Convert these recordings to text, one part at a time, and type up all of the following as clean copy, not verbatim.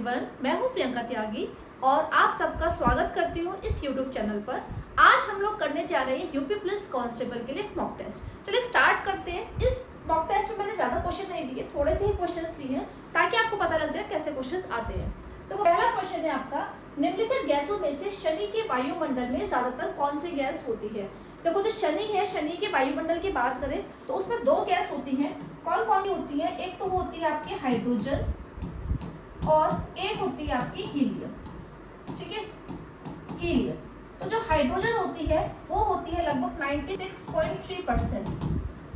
Everyone, मैं हूं प्रियंका त्यागी और आप सबका स्वागत करती हूं इस यूट्यूब चैनल पर। आज हम लोग करने जा रहे हैं यूपी पुलिस कांस्टेबल के लिए मॉक टेस्ट। चलिए स्टार्ट करते हैं। इस मॉक टेस्ट में मैंने ज़्यादा क्वेश्चन नहीं लिए, थोड़े से ही क्वेश्चंस लिए हैं ताकि आपको पता लग जाए कैसे क्वेश्चंस आते हैं। तो पहला क्वेश्चन है आपका, निम्नलिखित गैसों में से शनि के वायुमंडल में ज़्यादातर कौन सी गैस होती है। देखो जो शनि है, शनि के वायुमंडल की बात करें तो उसमें दो गैस होती हैं। कौन कौन सी होती है? एक तो होती है आपकी हाइड्रोजन और एक होती है आपकी हीलियम। ठीक है, हीलियम। तो जो हाइड्रोजन होती है वो होती है लगभग 96.3%।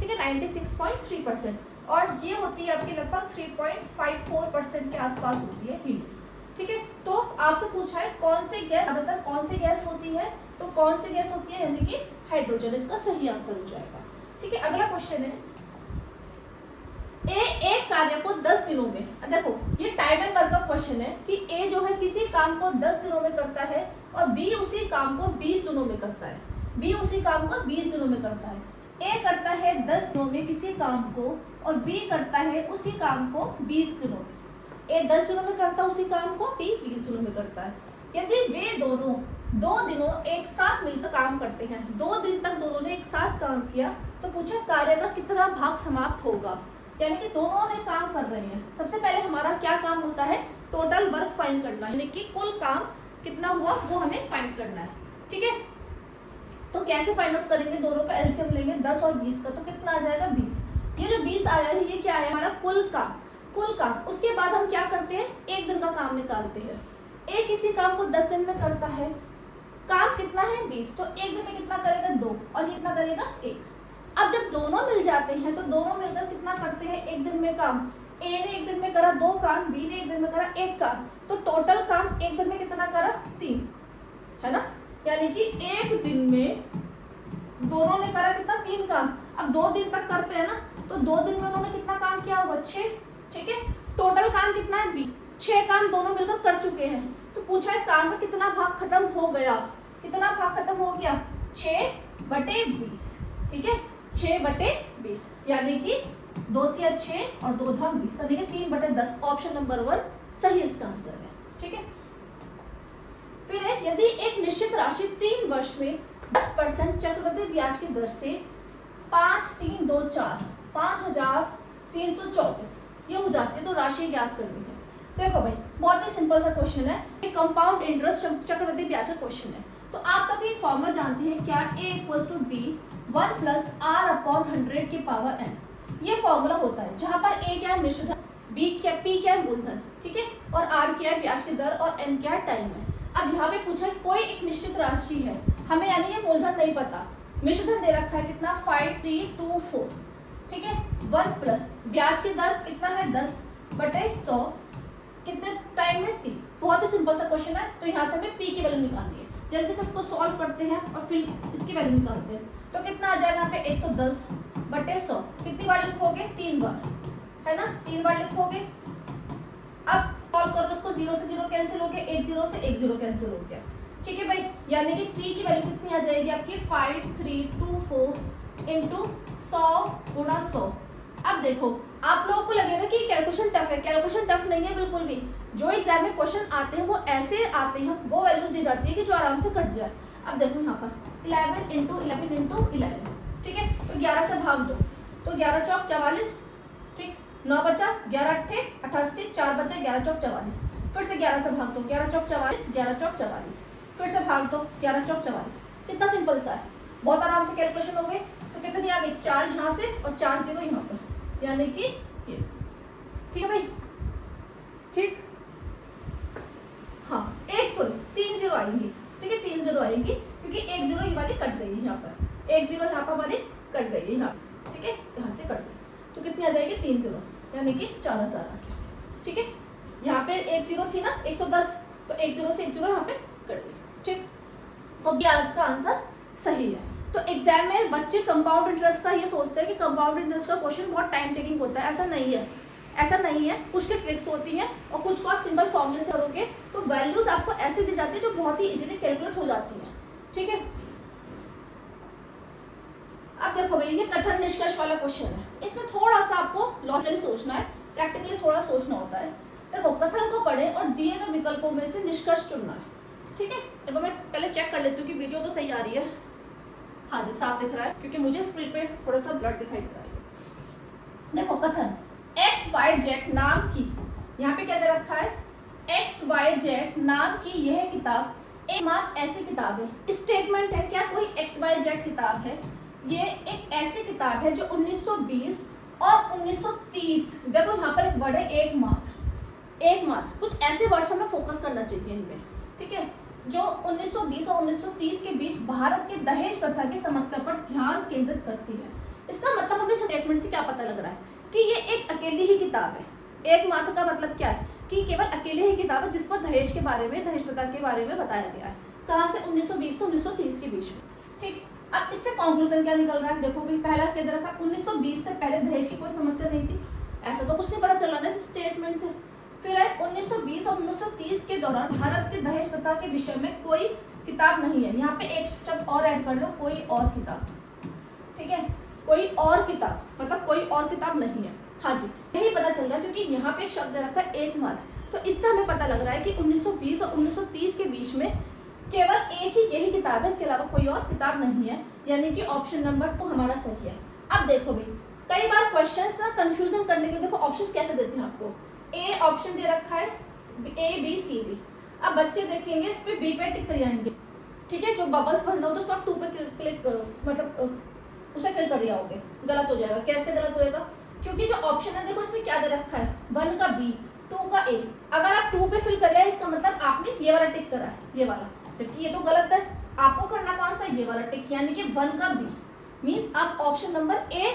ठीक है, 96.3%। और ये होती है आपकी लगभग 3.54% के आसपास होती है हीलियम। ठीक है, तो आपसे पूछा है कौन सी गैस ज्यादातर कौन सी गैस होती है, तो कौन सी गैस होती है यानी कि हाइड्रोजन, इसका सही आंसर हो जाएगा। ठीक है, अगला क्वेश्चन है, एक कार्य को 10 दिनों में, देखो ये टाइम एंड वर्क का क्वेश्चन है कि ए जो है किसी काम को 10 दिनों में करता है और बी उसी काम को 20 दिनों में करता है। बी उसी काम को 20 दिनों में करता है। ए करता है 10 दिनों में किसी काम को और बी करता है उसी काम को 20 दिनों में। ए 10 दिनों में करता है उसी काम को, बी 20 दिनों में करता है। यदि वे दोनों 2 दिनों एक साथ मिलकर काम करते हैं, 2 दिन तक दोनों ने एक साथ काम किया, तो पूछा कार्य का कितना भाग समाप्त होगा। यानी कि दोनों ने काम कर रहे हैं। सबसे पहले हमारा क्या काम होता है? टोटल वर्क फाइंड करना, यानी कि कुल काम कितना हुआ वो हमें फाइंड करना है। ठीक है, तो कैसे फाइंड आउट करेंगे? दोनों का एलसीएम लेंगे 10 और 20 का, तो कितना आ जाएगा 20। ये जो 20 आया है ये क्या आया? हमारा कुल काम। उसके बाद हम क्या करते हैं? एक दिन का काम निकालते हैं। एक किसी काम को 10 दिन में करता है, काम कितना है 20, तो एक दिन में कितना करेगा 2 और ये कितना करेगा 1। अब जब दोनों मिल जाते हैं तो दोनों मिलकर कितना करते हैं एक दिन में काम? ए ने एक दिन में करा 2 काम, बी ने एक दिन में करा 1 काम, तो टोटल काम एक दिन में कितना करा? 3, है ना। यानी कि एक दिन में दोनों ने करा कितना? 3 काम। अब 2 दिन तक करते हैं ना, तो 2 दिन में उन्होंने कितना काम किया होगा? 6। ठीक है, टोटल काम कितना है? 20। 6 काम दोनों मिलकर कर चुके हैं। तो पूछा है काम का कितना भाग खत्म हो गया। कितना भाग खत्म हो गया? 6/20। ठीक है, 6/20, यानी कि 2 3 6 और 2 धाम 20, यानी कि 3/10। ऑप्शन नंबर 1 सही इसका आंसर है। ठीक है, फिर है, यदि एक निश्चित राशि 3 वर्ष में 10% चक्रवृद्धि ब्याज की दर से 5324 5324 ये हो जाती है, तो राशि ज्ञात करनी है। देखो भाई, बहुत ही सिंपल सा क्वेश्चन है, एक कंपाउंड इंटरेस्ट चक्रवृद्धि ब्याज का क्वेश्चन है। तो आप सभी एक फॉर्मूला जानते हैं क्या? A = B 1 + R/100 की पावर n। ये फॉर्मूला होता है जहां पर A क्या है? मिश्रधन, P क्या है? मूलधन। ठीक है, और R क्या है? ब्याज की दर, और N क्या है? टाइम है। अब यहाँ पे पूछा है कोई एक निश्चित राशि है, हमें यानी ये मूलधन नहीं पता, मिश्रधन दे रखा है कितना? 5324। ठीक है, 1 प्लस ब्याज की दर कितना है? 10/100, कितने टाइम में? 3। बहुत ही सिंपल सा क्वेश्चन है, तो यहाँ से हमें P की वैल्यू निकालनी है। जल्दी से इसको सॉल्व करते हैं और फिर इसकी वैल्यू निकालते हैं। तो कितना आ जाएगा यहाँ पे? 110/100। कितनी बार लिखोगे? 3 बार, है ना, 3 बार लिखोगे। अब सॉल्व करो इसको, 0 से 0 कैंसिल हो गया, 1 0 से 1 0 कैंसिल हो गया। ठीक है भाई, यानी कि P की वैल्यू कितनी आ जाएगी आपकी? 5324 × 100 × 100। अब देखो, आप लोगों को लगेगा कि कैलकुलेशन टफ है, कैलकुलेशन टफ नहीं है बिल्कुल भी। जो एग्जाम में क्वेश्चन आते हैं वो ऐसे आते हैं, वो वैल्यूज दी जाती है कि जो आराम से कट जाए। अब देखो यहाँ पर 11 × 11 × 11। ठीक है, तो 11 से भाग दो, तो 11 चौक 44। ठीक, 9 बचा, 11 अट्ठे 88, 4 बचा, 11 चौक 44। फिर से 11 से भाग दो, 11 चौक 44, 11 चौक 44। फिर से भाग दो, 11 चौक 44। कितना सिंपल सा है, बहुत आराम से कैलकुलेशन हो गई। तो कितनी आ गई? 4 यहाँ से और 4 0 यहाँ पर, यानी कि ये। ठीक है भाई, ठीक, हाँ, 3 0 आएंगी। ठीक है, 3 0 आएंगी क्योंकि 1 0 ये वाली कट गई है यहाँ पर, 1 0 यहाँ पर वाली कट गई है यहाँ। ठीक है, यहाँ से कट गई, तो कितनी आ जाएगी? 3 0, यानी कि 4000 आ गया। ठीक है, यहाँ पे 1 0 थी ना, 110, तो 1 0 से 1 0 यहाँ पे कट गई। ठीक, तो ब्याज का आंसर सही है। तो एग्जाम में बच्चे कंपाउंड इंटरेस्ट का ये सोचते हैं कि कंपाउंड इंटरेस्ट का क्वेश्चन बहुत टाइम टेकिंग होता है। ऐसा नहीं है, ऐसा नहीं है। कुछ के ट्रिक्स होती हैं और कुछ को आप सिंपल फॉर्मूले से करोगे तो वैल्यूज आपको ऐसी दी जाती है जो बहुत ही इजीली कैलकुलेट हो जाती है। ठीक है, अब देखो भाई, ये कथन निष्कर्ष वाला क्वेश्चन है। इसमें थोड़ा सा आपको लॉजिकली सोचना है, प्रैक्टिकली थोड़ा सोचना होता है। देखो कथन को पढ़े और दिए गए विकल्पों में से निष्कर्ष चुनना है। ठीक है, एक बार मैं पहले चेक कर लेती हूँ कि वीडियो तो सही आ रही है। हाँ जी, साफ दिख रहा है, क्योंकि मुझे स्क्रीन पे थोड़ा सा ब्लर दिखाई दे रहा है। देखो कथन XYZ नाम की, यहाँ पे क्या दे रखा है, XYZ नाम की यह किताब एकमात्र ऐसी किताब है। स्टेटमेंट है क्या, कोई XYZ किताब है, ये एक ऐसी किताब है जो 1920 और 1930, देखो यहाँ पर एक वर्ड है एकमात्र, कुछ ऐसे वर्ड्स पर हमें फोकस करना चाहिए इनमें। ठीक है, जो 1920 और 1930 के बीच भारत के दहेज प्रथा की समस्या पर ध्यान केंद्रित करती है। इसका मतलब हमें स्टेटमेंट से क्या पता लग रहा है कि ये एक अकेली ही किताब है। एकमात्र का मतलब क्या है कि केवल अकेली ही किताब है जिस पर दहेज प्रथा के बारे में बताया गया है। कहाँ से, 1920 से 1930 के बीच में। ठीक, अब इससे कंक्लूजन क्या निकल रहा है, देखो भाई पहला कह दे रखा 1920 से पहले दहेज की कोई समस्या नहीं थी, ऐसा तो कुछ नहीं पता चल रहा ना स्टेटमेंट से। फिर है 1920 और 1930 के दौरान भारत के दहेज प्रथा के विषय में कोई किताब नहीं है। यहाँ पे एक शब्द और ऐड कर लो, कोई और किताब। ठीक है, कोई और किताब मतलब कोई और किताब नहीं है। हाँ जी, यही पता चल रहा है क्योंकि यहाँ पे एक शब्द रखा है एकमात्र, तो इससे हमें पता लग रहा है कि 1920 और 1930 के बीच में केवल एक ही यही किताब है, इसके अलावा कोई और किताब नहीं है, यानी कि ऑप्शन नंबर 2 हमारा सही है। अब देखो भाई, कई बार क्वेश्चन ना कंफ्यूजन करने के लिए देखो ऑप्शन कैसे देते हैं आपको। ए ऑप्शन दे रखा है ABCD, अब बच्चे देखेंगे इस पे बी पे टिक कर जाएंगे। ठीक है, जो बबल्स भरना हो तो उसको आप 2 पे क्लिक मतलब उसे फिल कर जाओगे, गलत हो जाएगा। कैसे गलत होएगा, क्योंकि जो ऑप्शन है देखो इसमें क्या दे रखा है, 1 का B, 2 का A। अगर आप 2 पे फिल कर रहे हैं इसका मतलब आपने ये वाला टिक करा है, ये वाला, जबकि ये तो गलत है। आपको करना कौन सा, ये वाला टिक, यानी कि 1 का B, मीन्स आप ऑप्शन नंबर A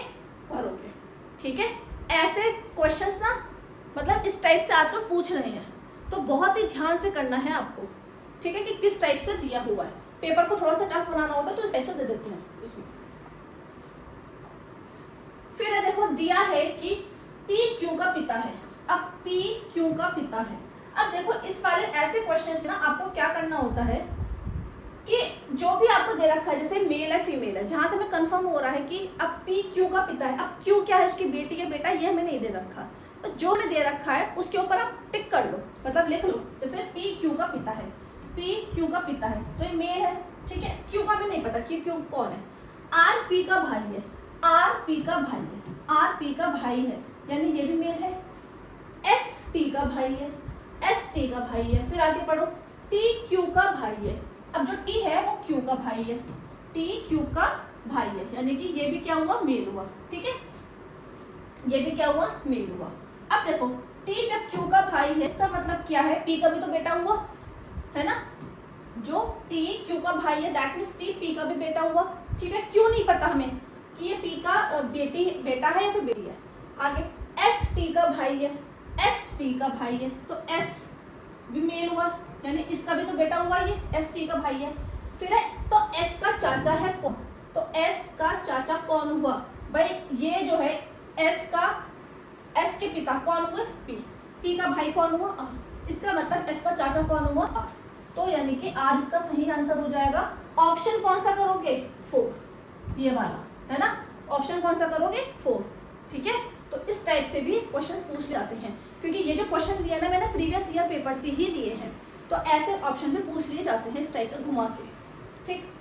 भरोगे। ठीक है, ऐसे क्वेश्चंस ना मतलब इस टाइप से आजकल पूछ रहे हैं, तो बहुत ही ध्यान से करना है आपको। ठीक है, कि किस टाइप से दिया हुआ है। पेपर को थोड़ा सा टफ बनाना होता है तो इस टाइप से दे देते हैं इसमें। फिर है देखो दिया है कि P क्यों का पिता है। अब P क्यों का पिता है, अब देखो इस वाले ऐसे क्वेश्चन से ना आपको क्या करना होता है कि जो भी आपको दे रखा है, जैसे मेल है फीमेल है, जहां से हमें कंफर्म हो रहा है कि अब P क्यों का पिता है। अब क्यों क्या है, उसकी बेटी है बेटा, ये हमें नहीं दे रखा, तो जो हमें दे रखा है उसके ऊपर आप टिक कर लो, मतलब लिख लो। जैसे P क्यों का पिता है, P क्यों का पिता है, तो ये मेल है। ठीक है, क्यों का भी नहीं पता कि क्यों कौन है। R P का भाई है, R P का भाई है, R P का भाई है, यानी ये भी मेल है। S T का भाई है, S T का भाई है। फिर आगे पढ़ो, T Q का भाई है। अब जो T है वो Q का भाई है, T Q का भाई है, यानी कि ये भी क्या हुआ, मेल हुआ। ठीक है, ये भी क्या हुआ, मेल हुआ। अब देखो T जब Q का भाई है, इसका मतलब क्या है, P का भी तो बेटा हुआ है ना। जो T Q का भाई है दैट मीन्स T P का भी बेटा हुआ। ठीक है, क्यों नहीं पता हमें कि ये P का बेटा है या फिर बेटी है। आगे S T का भाई है, S T का भाई है, तो S भी मेल हुआ, यानी इसका भी तो बेटा हुआ, ये S T का भाई है। फिर है तो S का चाचा है कौन, तो S का चाचा कौन हुआ भाई, ये जो है S के पिता कौन हुए, P का भाई कौन हुआ, R। इसका मतलब S का चाचा कौन हुआ, R, तो यानी कि R इसका सही आंसर हो जाएगा। ऑप्शन कौन सा करोगे, 4, ये वाला है ना, ऑप्शन कौन सा करोगे, 4। ठीक है, तो इस टाइप से भी क्वेश्चंस पूछ जाते हैं, क्योंकि ये जो क्वेश्चन दिया ना मैंने प्रीवियस ईयर पेपर से ही दिए हैं, तो ऐसे ऑप्शन से पूछ लिए जाते हैं इस टाइप से घुमा के। ठीक,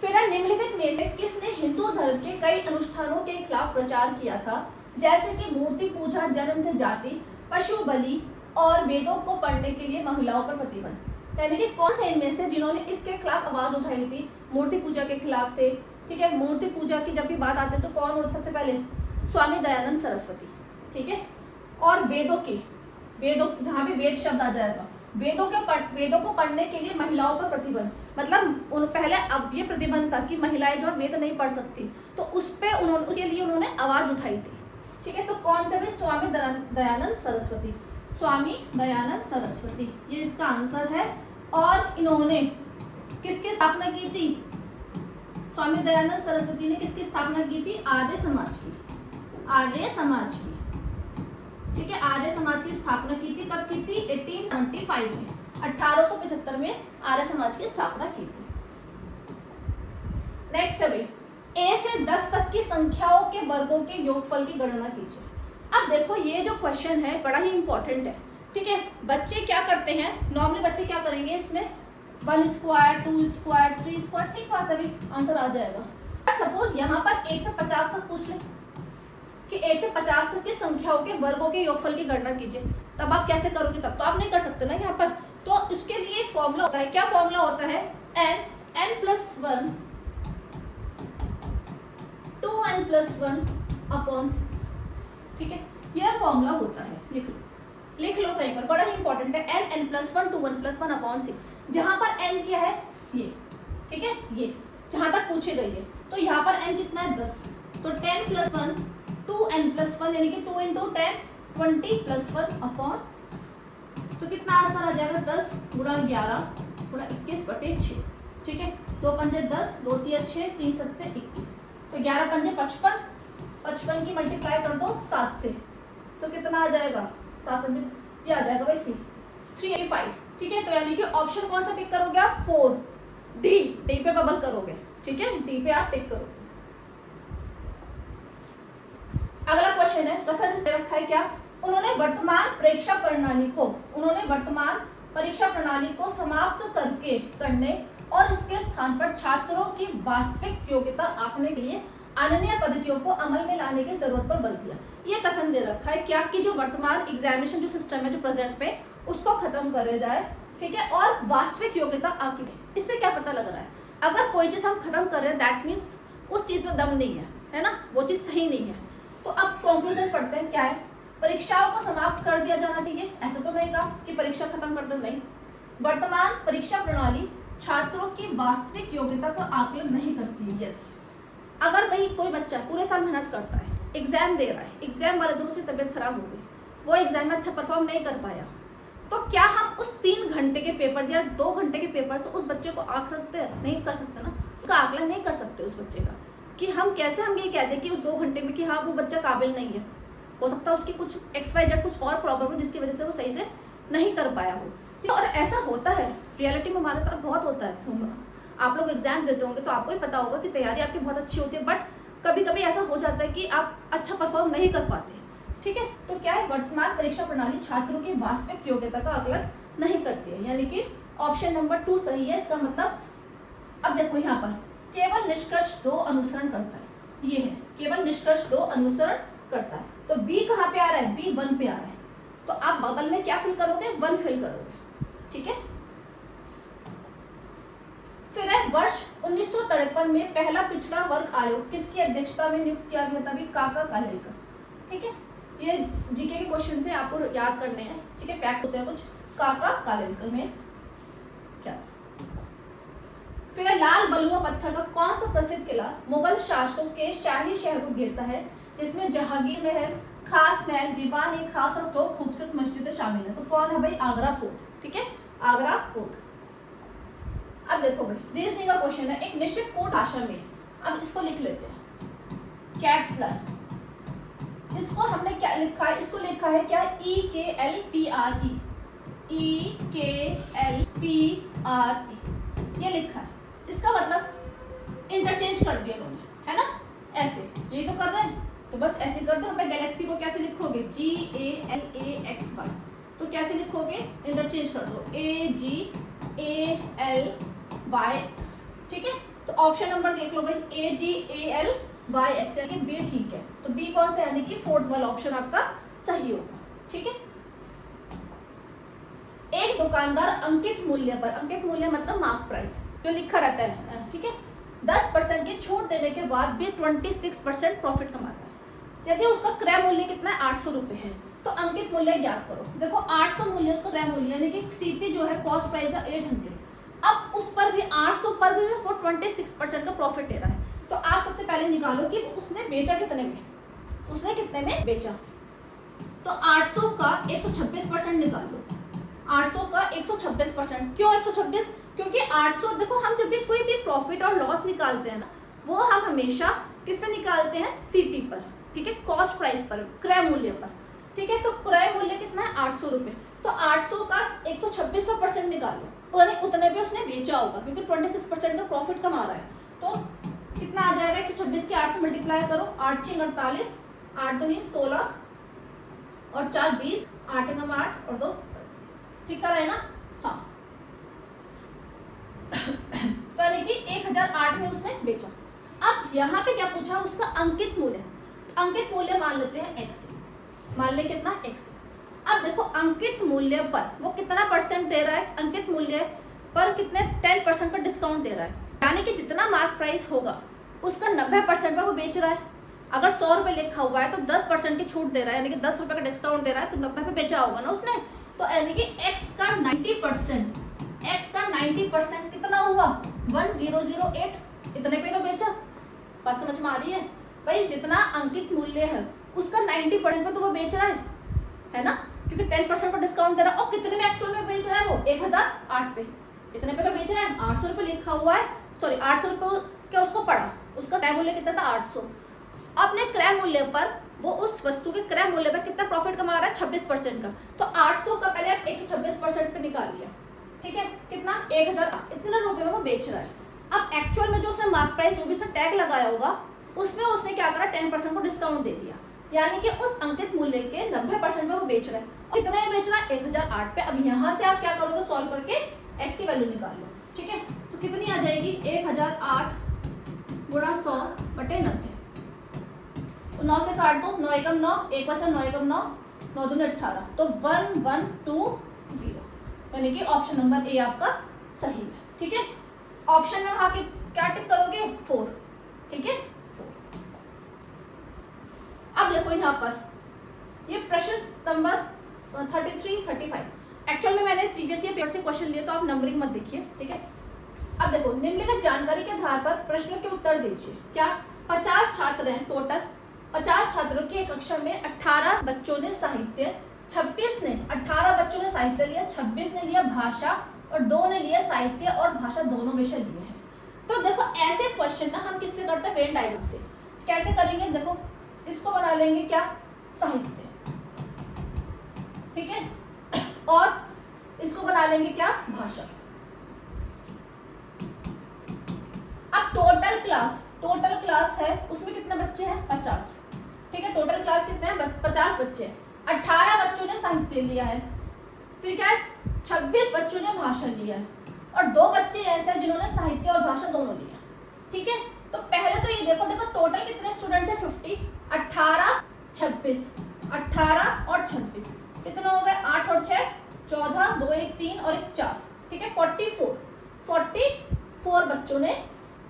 फिर निम्नलिखित में से किसने हिंदू धर्म के कई अनुष्ठानों के खिलाफ प्रचार किया था, जैसे कि मूर्ति पूजा, जन्म से जाति, पशु बलि और वेदों को पढ़ने के लिए महिलाओं पर प्रतिबंध। यानी कि कौन थे इनमें से जिन्होंने इसके खिलाफ आवाज उठाई थी, मूर्ति पूजा के खिलाफ थे। ठीक है, मूर्ति पूजा की जब भी बात आती है तो कौन हो, सबसे पहले स्वामी दयानंद सरस्वती। ठीक है, और वेदों जहाँ भी वेद शब्द आ जाएगा, वेदों को पढ़ने के लिए महिलाओं पर प्रतिबंध, मतलब पहले अब ये प्रतिबंध था कि महिलाएं जो वेद नहीं पढ़ सकती, तो उसके लिए उन्होंने आवाज उठाई थी। ठीक है, तो कौन थे भाई, स्वामी दयानंद सरस्वती, स्वामी दयानंद सरस्वती, ये इसका आंसर है। और इन्होंने किसकी स्थापना की थी, स्वामी दयानंद सरस्वती ने किसकी स्थापना की थी, आर्य समाज की, आर्य समाज की। ठीक है, आर्य समाज की स्थापना की थी, कब की थी, 1875 में, 1875 में आर्य समाज की स्थापना की थी। नेक्स्ट अभी A से 10 तक की संख्याओं के वर्गों के योगफल की गणना कीजिए। अब देखो ये जो क्वेश्चन है बड़ा ही इंपॉर्टेंट है, ठीक है। बच्चे क्या करते हैं, नॉर्मली बच्चे क्या करेंगे इसमें, 1 स्क्वायर 2 स्क्वायर 3 स्क्वायर, ठीक बात है भाई, आंसर आ जाएगा। सपोज यहाँ पर 1 से 50 तक पूछ ले कि 1 से 50 तक की संख्याओं के वर्गों के योगफल की गणना कीजिए, तब आप कैसे करोगे, तब तो आप नहीं कर सकते ना यहाँ पर। तो उसके लिए एक फॉर्मूला होता है, क्या फॉर्मूला होता है, n+1 2n+1/6, ठीक है, यह फॉर्मूला होता है, लिख लो कहीं पर, बड़ा ही इंपॉर्टेंट है, n+1 2n+1/6, जहां पर n क्या है ये, ठीक है, ये जहां तक पूछी गई है। तो यहाँ पर n कितना है 10, तो 10+1 2n+1 यानी कि 2 × 10 20+1/6, तो कितना आंसर आ जाएगा 10 × 11 × 21/6, ठीक है, 2 पंजे 10 2 3 6 3 7 21, तो 11 पंजे 55, 55 की मल्टीप्लाई कर दो 7 से, तो कितना आ जाएगा 7 पंजे, ये आ जाएगा भाई सी 385, ठीक है। तो यानी कि ऑप्शन कौन सा टिक करोगे आप, 4 डी पे बबल करोगे, ठीक है, डी पे आप टिक करोगे। अगला क्वेश्चन है, कथन इस रखा है क्या, उन्होंने वर्तमान परीक्षा प्रणाली को समाप्त करने और इसके स्थान पर छात्रों की वास्तविक योग्यता आंकने के लिए अन्य पद्धतियों को अमल में लाने की जरूरत पर बल दिया। ये कथन दे रखा है क्या कि जो वर्तमान एग्जामिनेशन जो सिस्टम है जो प्रेजेंट पे, उसको खत्म करे जाए, ठीक है, और वास्तविक योग्यता आंके। इससे क्या पता लग रहा है, अगर कोई चीज हम खत्म कर रहे हैं दैट मीन्स उस चीज में दम नहीं है ना, वो चीज सही नहीं है। तो अब कंक्लूजन पढ़ते हैं, क्या है, परीक्षाओं को समाप्त कर दिया जाना चाहिए, ऐसा तो नहीं कहा कि परीक्षा खत्म कर दो, नहीं। वर्तमान परीक्षा प्रणाली छात्रों की वास्तविक योग्यता का आकलन नहीं करती है, यस। अगर भाई कोई बच्चा पूरे साल मेहनत करता है, एग्जाम दे रहा है, एग्जाम वाले दिन उसकी तबीयत खराब हो गई, वो एग्जाम में अच्छा परफॉर्म नहीं कर पाया, तो क्या हम उस 3 घंटे के पेपर या 2 घंटे के पेपर से उस बच्चे को आंक सकते हैं, नहीं कर सकते ना, उसका आकलन नहीं कर सकते उस बच्चे का, कि हम कैसे हम ये कह दें कि उस 2 घंटे में कि हाँ वो बच्चा काबिल नहीं है, हो सकता है उसकी कुछ XYZ कुछ और प्रॉब्लम हो जिसकी वजह से वो सही से नहीं कर पाया हो। और ऐसा होता है, रियलिटी में हमारे साथ बहुत होता है। आप लोग एग्जाम देते होंगे तो आपको ही पता होगा कि तैयारी आपकी बहुत अच्छी होती है, बट कभी कभी ऐसा हो जाता है कि आप अच्छा परफॉर्म नहीं कर पाते, ठीक है। तो क्या है, वर्तमान परीक्षा प्रणाली छात्रों की वास्तविक योग्यता का आकलन नहीं करती है, यानी कि ऑप्शन नंबर 2 सही है इसका मतलब। अब देखो यहाँ पर केवल निष्कर्ष 2 अनुसरण करता है, ये है केवल निष्कर्ष 2 अनुसरण करता है, तो बी कहाँ पे आ रहा है, बी 1 पे आ रहा है, तो आप बबल में क्या फिल करोगे, 1 फिल करोगे, ठीक है। फिर है वर्ष 1953 में पहला पिछड़ा वर्ग आयोग किसकी अध्यक्षता में नियुक्त किया गया था, काका कालेलकर, ठीक है। ये जीके के क्वेश्चन से आपको याद करने हैं, ठीक है, फैक्ट होते हैं कुछ, काका कालेलकर में क्या। फिर है लाल बलुआ पत्थर का कौन सा प्रसिद्ध किला मुगल शासकों के शाही शहर को घेरता है, जिसमें जहांगीर महल, खास महल, दीवान ए खास और 2 खूबसूरत मस्जिदें शामिल है, तो कौन है भाई, आगरा फोर्ट, ठीक है, आगरा फोर्ट। अब देखो भाई रीजनिंग का क्वेश्चन है, एक निश्चित कोड भाषा में, अब इसको लिख लेते हैं, कैपलर, इसको हमने क्या लिखा है, इसको लिखा है क्या, EKLPRE, EKLPRE, ये लिखा है, इसका मतलब इंटरचेंज कर दिया उन्होंने, है ना, ऐसे यही तो कर रहे हैं, तो बस ऐसे कर दो। हमें गैलेक्सी को कैसे लिखोगे, GALAXY, तो कैसे लिखोगे, इंटरचेंज कर दो, AGALYX, ठीक है। तो ऑप्शन नंबर देख लो भाई, AGALYX, यानी बी ठीक है, तो बी कौन सा, यानी कि 4th वाला ऑप्शन आपका सही होगा, ठीक है। एक दुकानदार अंकित मूल्य पर, अंकित मूल्य मतलब मार्क प्राइस जो लिखा रहता है, ठीक है, 10% की छूट देने के बाद भी 26% प्रॉफिट कमाता है। यदि उसका क्रय मूल्य कितना है, 800 रुपये है, तो अंकित मूल्य ज्ञात करो। देखो 800 मूल्य उसका क्रय मूल्य, यानी कि CP जो है कॉस्ट प्राइस है 800, अब उस पर भी 800 पर भी वो 26% का प्रॉफिट दे रहा है, तो आप सबसे पहले निकालो कि उसने बेचा कितने में, उसने कितने में बेचा, तो 800 का 126% निकाल लो, 800 का 126%, क्यों 126, क्योंकि 800 देखो हम जब भी कोई भी प्रॉफिट और लॉस निकालते हैं ना, वो हम हमेशा किस पे निकालते हैं, CP पर, ठीक है, कॉस्ट प्राइस पर, क्रय मूल्य पर, ठीक है। तो क्रय मूल्य कितना है, 800 रुपये, तो 800 का 126% निकालो, उतने पे उसने बेचा होगा, क्योंकि 26% का प्रॉफिट कमा रहा है, तो कितना आ जाएगा, 126 के 8 से मल्टीप्लाई करो, 8 × 48, 8 दूनी 16, और 4 20, 8 एकम 8 और 2 10। ठीक कर रहे हैं ना? हाँ। तो यानी कि 1008 में उसने बेचा। अब यहाँ पे क्या पूछा, उसका अंकित मूल्य। अंकित मूल्य मान लेते हैं x, मान ले कितना x। अब देखो अंकित मूल्य पर वो कितना परसेंट दे रहा है, अंकित मूल्य पर कितने 10% का डिस्काउंट दे रहा है, यानी कि जितना मार्क प्राइस होगा उसका 90% पे वो बेच रहा है। अगर 100 रुपये लिखा हुआ है तो 10% की छूट दे रहा है, यानी कि 10 रुपये का डिस्काउंट दे रहा है, तो 90 पे बेचा होगा ना उसने। तो यानी कि x का 90%, x का 90% कितना हुआ 1008, इतने पे तो बेचा। बात समझ में आ रही है भाई? जितना अंकित मूल्य है उसका 90% पे तो वो बेच रहा है ना, क्योंकि 10% का डिस्काउंट दे रहा है। और कितने में एक्चुअल में बेच रहा है वो 1008 पे, इतने पे तो बेच रहा है। 800 रुपये लिखा हुआ है, सॉरी 800 रुपये क्या उसको पड़ा, उसका क्रय मूल्य कितना था 800। अपने क्रय मूल्य पर वो उस वस्तु के क्रय मूल्य पर कितना प्रॉफिट कमा रहा है 26% का। तो 800 का पहले आप 126% पे निकाल लिया, ठीक है, कितना 1008, इतने रुपए में वो बेच रहा है। अब एक्चुअल में जो उसने मार्क प्राइस जो भी उसने टैग लगाया होगा उसमें उसने क्या करा 10% को डिस्काउंट दे दिया, यानी कि उस अंकित मूल्य के 90% पे वो बेच रहा है। कितना में बेच रहा है 1008 पे। अब यहाँ से आप क्या करोगे, सॉल्व करके x की वैल्यू निकाल लो, ठीक है। तो कितनी आ जाएगी 1008 गुणा 100 बटे 90। तो 9 से काट दो, 9 एकम 9, एक बचा 9 एकम 9, 9 दूनी 18, तो 1120, यानी कि ऑप्शन नंबर ए आपका सही है, ठीक है। ऑप्शन में वहां के क्या टिक करोगे 4, ठीक है 4। अब देखो यहाँ पर ये प्रश्न नंबर 33, 35। एक्चुअल में मैंने प्रीवियस ईयर पेपर से क्वेश्चन लिए, तो आप नंबरिंग मत देखिए, ठीक है। अब देखो निम्नलिखित जानकारी के आधार पर प्रश्नों के उत्तर दीजिए। क्या 50 छात्र हैं टोटल, 50 छात्रों की एक कक्षा में 18 बच्चों ने साहित्य, 18 बच्चों ने साहित्य लिया, 26 ने लिया भाषा और 2 ने लिया साहित्य और भाषा दोनों विषय लिए हैं। तो देखो ऐसे क्वेश्चन ना हम किससे करते हैं, वेन डायग्राम से। कैसे करेंगे, देखो इसको बना लेंगे क्या साहित्य, ठीक है, और इसको बना लेंगे क्या भाषा। अब टोटल क्लास है उसमें कितने बच्चे हैं 50, ठीक है। टोटल क्लास कितने हैं 50 बच्चे हैं। 18 बच्चों ने साहित्य लिया है, फिर क्या है 26 बच्चों ने भाषा लिया है और 2 बच्चे ऐसे हैं जिन्होंने साहित्य और भाषा दोनों लिया, ठीक है। तो पहले तो ये देखो टोटल कितने स्टूडेंट्स हैं 50, 18 26, 18 और 26 कितने हो गए 8 और 6 14, 2 1 3 और 1 4, ठीक है 44 बच्चों ने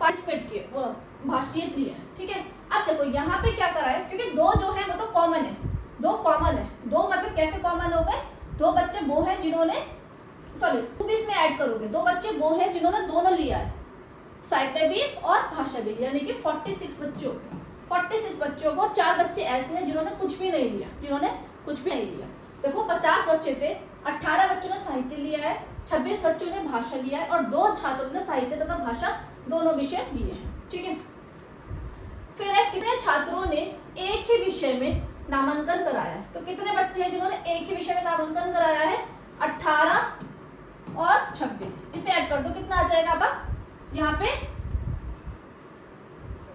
पार्टिसिपेट किए, वो भाषा लिए हैं, ठीक है। अब देखो यहाँ पे क्या करा है, क्योंकि 2 जो है वो तो कॉमन है, 2 कॉमन है, 2 मतलब कैसे कॉमन हो गए, 2 बच्चे वो हैं जिन्होंने, सॉरी 2 भी इसमें ऐड करोगे, 2 बच्चे वो हैं जिन्होंने दोनों लिया है, साहित्य भी और भाषा भी, यानी कि 46 बच्चे हो गए। 46 बच्चों को 4 बच्चे ऐसे हैं जिन्होंने कुछ भी नहीं लिया, देखो 50 बच्चे थे, 18 बच्चों ने साहित्य लिया है, 26 बच्चों ने भाषा लिया है और 2 छात्रों ने साहित्य तथा भाषा दोनों विषय लिए हैं, ठीक है। फिर कितने छात्रों ने एक ही विषय में नामांकन कराया है, तो कितने बच्चे हैं जिन्होंने एक ही विषय में नामांकन कराया है 18 और 26, इसे ऐड कर दो, कितना आ जाएगा अब यहाँ पे,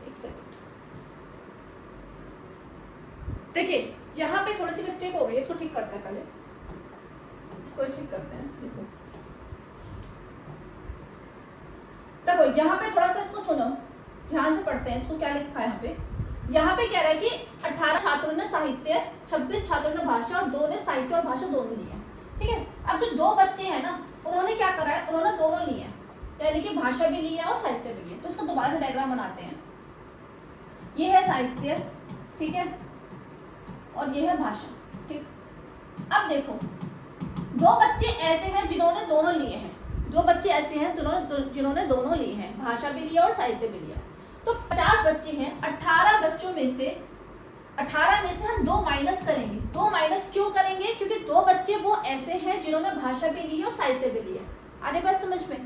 एक सेकंड देखिए यहाँ पे थोड़ी सी मिस्टेक हो गई, इसको ठीक करते हैं, पहले इसको ठीक करते हैं। देखो यहाँ पे थोड़ा सा इसको सुनो, ध्यान से पढ़ते हैं, इसको क्या लिखा है यहाँ पे कह रहा है कि 18 छात्रों ने साहित्य, 26 छात्रों ने भाषा और 2 ने साहित्य और भाषा दोनों लिए, ठीक है। अब जो 2 बच्चे हैं ना उन्होंने क्या करा है, उन्होंने दोनों लिए हैं, यानी कि भाषा भी ली है और साहित्य भी लिए। तो इसका दोबारा से डायग्राम बनाते हैं, ये है साहित्य, ठीक है, और ये है भाषा, ठीक। अब देखो 2 बच्चे ऐसे हैं जिन्होंने दोनों लिए हैं, 2 बच्चे ऐसे हैं जिन्होंने दोनों लिए हैं, भाषा भी लिया और साहित्य भी लिया। तो 50 बच्चे हैं, 18 बच्चों में से 18 में से हम 2 माइनस करेंगे। 2 माइनस क्यों करेंगे, क्योंकि 2 बच्चे वो ऐसे हैं जिन्होंने भाषा भी ली और साहित्य भी लिया। आगे बात समझ में,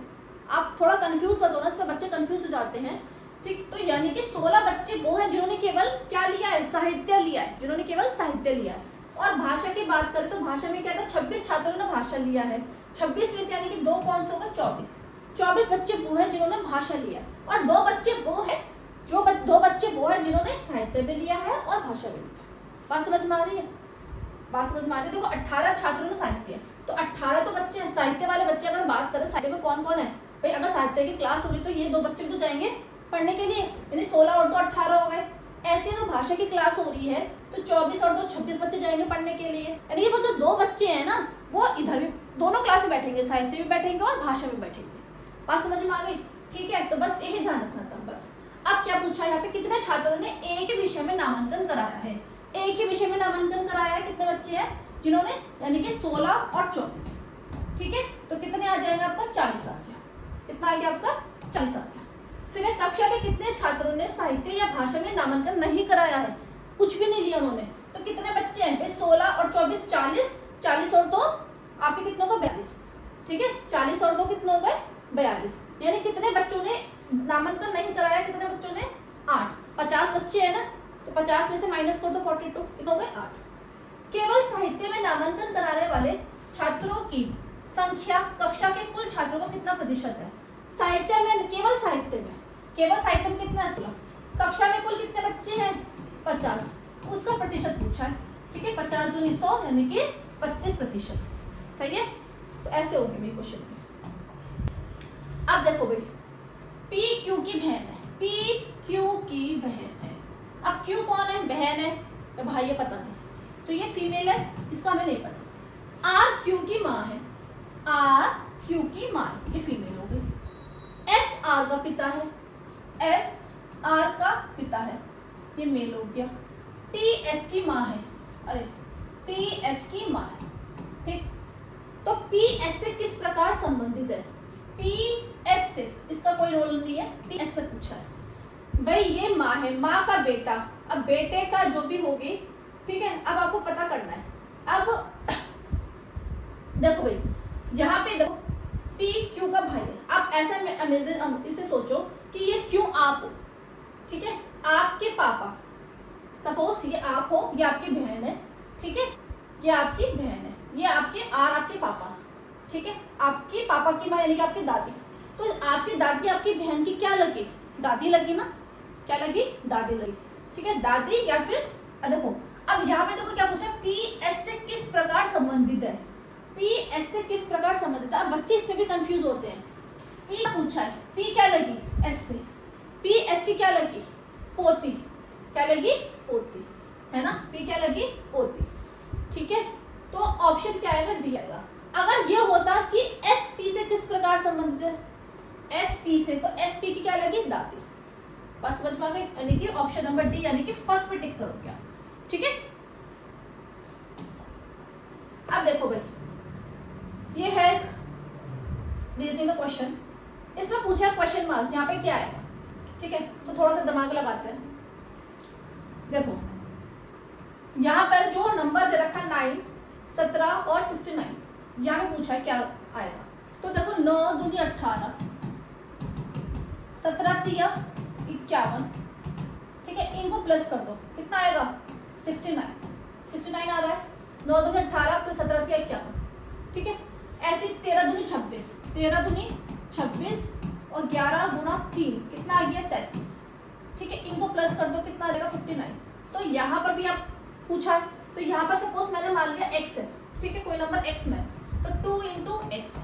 आप थोड़ा कंफ्यूज मत होना, इसमें बच्चे कंफ्यूज हो जाते हैं, ठीक। तो यानी कि 16 बच्चे वो हैं जिन्होंने केवल क्या लिया है, साहित्य लिया है, जिन्होंने केवल साहित्य लिया है। और भाषा की बात करें तो भाषा में क्या था, 26 छात्रों ने भाषा लिया है, 26 में से यानी कि 2 कौन से होगा 24 बच्चे वो हैं जिन्होंने भाषा लिया, और 2 बच्चे वो हैं जिन्होंने साहित्य भी लिया है और भाषा भी लिया है। बात समझ में आ रही है? बात समझ में आ रही है? देखो 18 छात्रों में साहित्य है, तो 18 तो बच्चे हैं। साहित्य वाले बच्चे अगर बात करें साहित्य में कौन कौन है भाई, अगर साहित्य की क्लास हो रही तो ये 2 बच्चे भी तो जाएंगे पढ़ने के लिए, यानी 16 और 2 18 हो गए। ऐसे अगर भाषा की क्लास हो रही है तो 24 और 2 26 बच्चे जाएंगे पढ़ने के लिए, यानी वो जो 2 बच्चे हैं ना वो इधर भी दोनों क्लास में बैठेंगे, साहित्य में बैठेंगे और भाषा में बैठेंगे। बात समझ में आ गई? ठीक है, तो बस यही ध्यान रखना था बस। अब क्या पूछा है यहाँ पे, कितने छात्रों ने एक ही विषय में नामांकन कराया है? एक ही विषय में नामांकन कराया है, कितने बच्चे हैं जिन्होंने, यानी कि 16 और 24। ठीक है, तो कितने आ जाएगा आपका 40 आ गया। कितना आ गया आपका 40 आ गया। फिर कक्षा के कितने छात्रों ने साहित्य या भाषा में नामांकन नहीं कराया है? कुछ भी नहीं लिया उन्होंने, तो कितने बच्चे हैं भाई? 16 और 24 40, 40 और 2 आपके कितने हो गए 42। ठीक है, 40 और 2 कितने हो गए 42, यानी कितने बच्चों ने नामांकन नहीं कराया? कितने बच्चों ने? 8। 50 बच्चे हैं ना, तो 50 में से माइनस कर दो 42, कितने हो गए 8। केवल साहित्य में नामांकन कराने वाले छात्रों की संख्या कक्षा के कुल छात्रों का कितना प्रतिशत है? साहित्य में, केवल साहित्य में, केवल साहित्य में कितना है 16। कक्षा में कुल कितने बच्चे हैं 50, उसका प्रतिशत पूछा है। ठीक है, 50 दूनी 100 यानी कि 32%। सही है, तो ऐसे हो गए भाई क्वेश्चन में। अब देखो भाई, पी क्यू की बहन है, पी क्यू की बहन है। अब क्यू कौन है? बहन है या भाई है पता नहीं, तो ये फीमेल है, इसका हमें नहीं पता। आर क्यू की माँ है, आर क्यू की माँ है, ये फीमेल हो गई। एस आर का पिता है, एस आर का पिता है, ये मेल हो गया। टी एस की माँ है, अरे टी एस की माँ है। ठीक, तो पी एस से किस प्रकार संबंधित है? पी एस से, इसका कोई रोल नहीं है, पी एस से पूछा है भाई। ये माँ है, माँ का बेटा, अब बेटे का जो भी होगी, ठीक है, अब आपको पता करना है। अब देखो भाई, यहाँ पे देखो पी क्यू का भाई है। आप ऐसा अमेजिंग इसे सोचो कि ये क्यों आप हो, ठीक है, आपके पापा, सपोज ये आप हो, ये आपकी बहन है, ठीक है, ये आपकी बहन है, ये आपके आर आपके पापा, ठीक है, आपकी पापा की माँ यानी कि आपकी दादी। तो आपकी दादी आपकी बहन की क्या लगी? दादी लगी ना, क्या लगी? दादी लगी। ठीक है, दादी या फिर देखो, अब यहाँ पे देखो क्या पूछा, पी एस से किस प्रकार संबंधित है? पी एस से किस प्रकार संबंधित है? अब बच्चे इसमें भी कंफ्यूज होते हैं। पी पूछा है, पी क्या लगी एस से, पी एस की क्या लगी? पोती, क्या लगी? पोती, है ना, पी क्या लगी? पोती। ठीक है, तो ऑप्शन क्या आएगा? डी आएगा। अगर ये होता कि एस पी से किस प्रकार संबंधित है, एस पी से, तो एस पी की क्या लगी? दादी। बस समझ में आ गई, यानी कि ऑप्शन नंबर डी यानी कि फर्स्ट पे टिक करो क्या। ठीक है, अब देखो भाई, ये है एक रीजनिंग का क्वेश्चन, इसमें पूछा क्वेश्चन मार्क, यहाँ पे क्या आएगा? ठीक है, तो थोड़ा सा दिमाग लगाते हैं। देखो यहाँ पर जो नंबर दे रखा है 9, 17 और 69, यहाँ पे पूछा है क्या आएगा। तो देखो 9 दूनी 18, 17 तिया 51, ठीक है, इनको प्लस कर दो, कितना आएगा? 69 आ रहा है। 9 दूनी 18 प्लस 17 तिया 51, ठीक है। ऐसे 13 दूनी 26, 13 दूनी 26 और 11 गुना 3 कितना आ गया? 33, ठीक है, इनको प्लस कर दो, कितना आ जाएगा? 59। तो यहाँ पर भी आप पूछा है, तो यहाँ पर सपोज मैंने मान लिया x है, ठीक है, कोई नंबर x में, तो 2 इंटू एक्स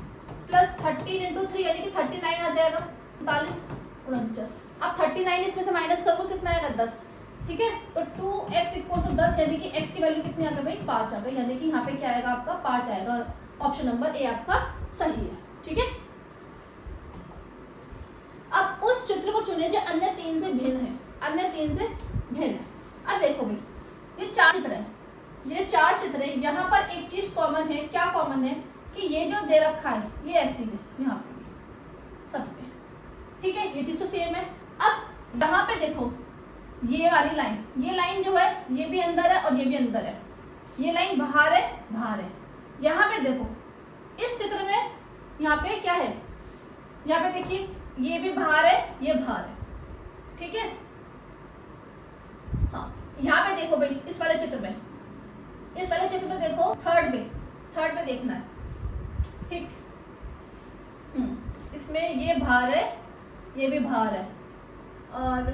प्लस 13 इंटू 3 यानी कि 39 आ जाएगा, 39 49। अब 39 इसमें से माइनस करो, कितना आएगा? 10, ठीक है, तो 2x = 10 यानी कि x की वैल्यू कितनी आ गई भाई? 5 आ गई, यानी कि यहाँ पे क्या आएगा आपका? 5 आएगा। ऑप्शन नंबर ए आपका सही है। ठीक है, अब उस चित्र को चुने जो अन्य 3 से भिन्न है, अन्य 3 से भिन्न है। अब देखो भाई, ये 4 चित्र है, ये 4 चित्र है, यहाँ पर एक चीज कॉमन है। क्या कॉमन है? कि ये जो दे रखा है ये ऐसी है, यहाँ पे सब पे, ठीक है, ये चीज तो सेम है। अब यहाँ पे देखो ये वाली लाइन, ये लाइन जो है ये भी अंदर है और ये भी अंदर है, ये लाइन बाहर है, बाहर है। यहाँ पे देखो इस चित्र में यहाँ पे क्या है? यहाँ पे देखिए ये भी बाहर है, ये बाहर है, ठीक है। हाँ, यहाँ पे देखो भाई, इस वाले चित्र में, इस वाले चित्र में देखो, थर्ड में देखना है, ठीक। इसमें ये बाहर है, ये भी बाहर है, और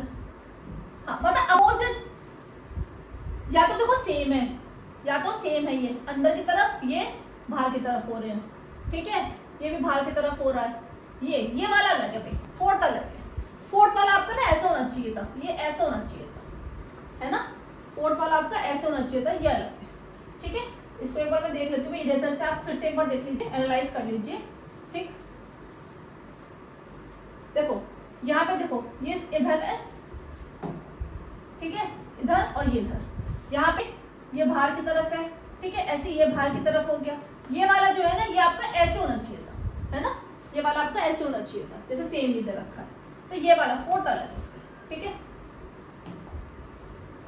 हाँ मतलब अपोजिट, या तो देखो सेम है या तो सेम है, ये अंदर की तरफ, ये बाहर की तरफ हो रहे हैं, ठीक है, ये भी बाहर की तरफ हो रहा है, ये वाला अलग है भाई, फोर्थ अलग है। फोर्थ वाला आपका ना ऐसा होना चाहिए था, ये ऐसा होना चाहिए था, है ना, फोर्थ वाला आपका ऐसे होना चाहिए था, ये अलग है, ठीक है। इसको एक बार मैं देख लेती हूँ, इरेजर से आप फिर से एक बार देख लीजिए, एनालाइज कर लीजिए, ठीक। देखो यहाँ पे देखो, ये इधर है, ठीक है, इधर और ये इधर, यहाँ पे ये बाहर की तरफ है, ठीक है, ऐसे ये बाहर की तरफ हो गया। ये वाला जो है ना, ये आपका ऐसे होना चाहिए था, है ना, ये वाला आपका ऐसे होना चाहिए था, जैसे सेम इधर रखा है, तो ये वाला फोर्थ अलग है इसका, ठीक है।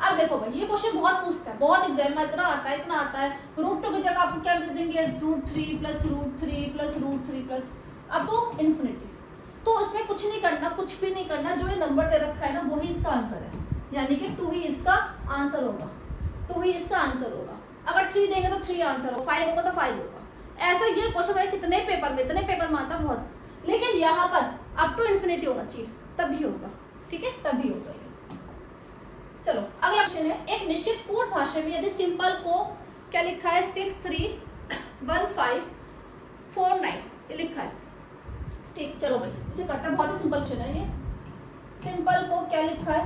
अब देखो भाई, ये क्वेश्चन बहुत पूछता है, बहुत एग्जाम में इतना आता है, रूट 2 की जगह आपको क्या दे देंगे, √3 plus √3 plus √3 plus up to infinity. तो इसमें कुछ नहीं करना, कुछ भी नहीं करना, जो ये नंबर दे रखा है ना वही इसका आंसर है, यानी कि 2 ही इसका आंसर होगा, 2 ही इसका आंसर होगा। अगर 3 देंगे तो 3 आंसर होगा, 5 होगा तो 5 होगा। ऐसा ये क्वेश्चन है कितने पेपर में, इतने पेपर में आता बहुत, लेकिन यहाँ पर अप टू इन्फिनिटी होना चाहिए, तभी होगा, ठीक है, तभी होगा ये। चलो अगला क्वेश्चन है, एक निश्चित पूर्ण भाषा में यदि सिंपल को क्या लिखा है 631549 ये लिखा है, ठीक। चलो भाई इसे करते हैं, बहुत ही सिंपल क्वेश्चन है ये। सिंपल को क्या लिखा है